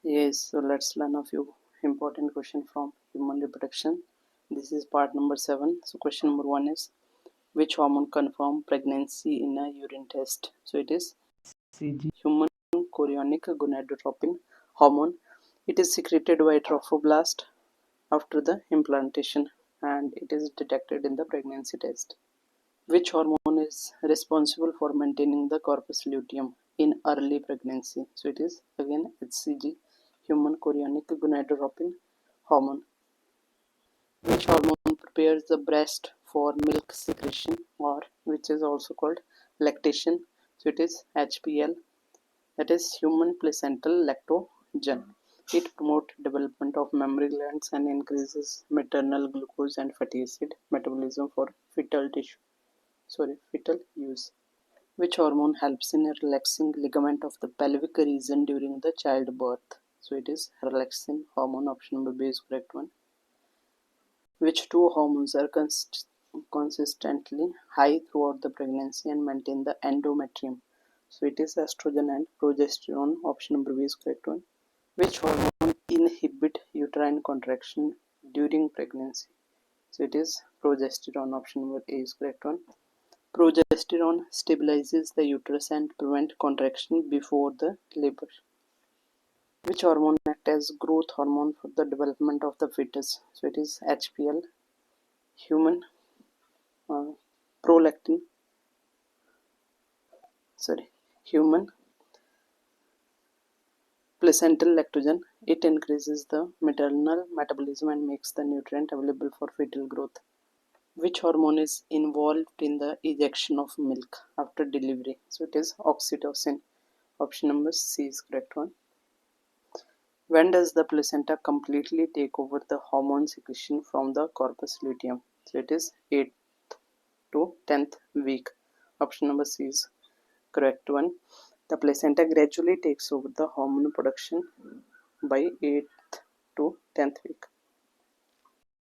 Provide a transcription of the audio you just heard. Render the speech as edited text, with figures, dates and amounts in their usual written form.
Yes, so let's learn a few important questions from human reproduction. This is part number 7. So question number 1 is, which hormone confirm pregnancy in a urine test? So it is human chorionic gonadotropin hormone. It is secreted by trophoblast after the implantation and it is detected in the pregnancy test. Which hormone is responsible for maintaining the corpus luteum in early pregnancy? So it is again HCG, human chorionic gonadotropin hormone. Which hormone prepares the breast for milk secretion, or which is also called lactation? So it is HPL, that is human placental lactogen. It promotes development of mammary glands and increases maternal glucose and fatty acid metabolism for fetal use. Which hormone helps in relaxing ligament of the pelvic region during the childbirth? So it is relaxin hormone. Option number B is correct one. Which two hormones are consistently high throughout the pregnancy and maintain the endometrium? So it is estrogen and progesterone. Option number B is correct one. Which hormone inhibit uterine contraction during pregnancy? So it is progesterone. Option number A is correct one. Progesterone stabilizes the uterus and prevent contraction before the labor. Which hormone acts as growth hormone for the development of the fetus? So it is HPL, human uh, prolactin, human placental lactogen. It increases the maternal metabolism and makes the nutrient available for fetal growth. Which hormone is involved in the ejection of milk after delivery? So it is oxytocin. Option number C is correct one. When does the placenta completely take over the hormone secretion from the corpus luteum? So it is 8th to 10th week. Option number C is correct one. The placenta gradually takes over the hormone production by 8th to 10th week.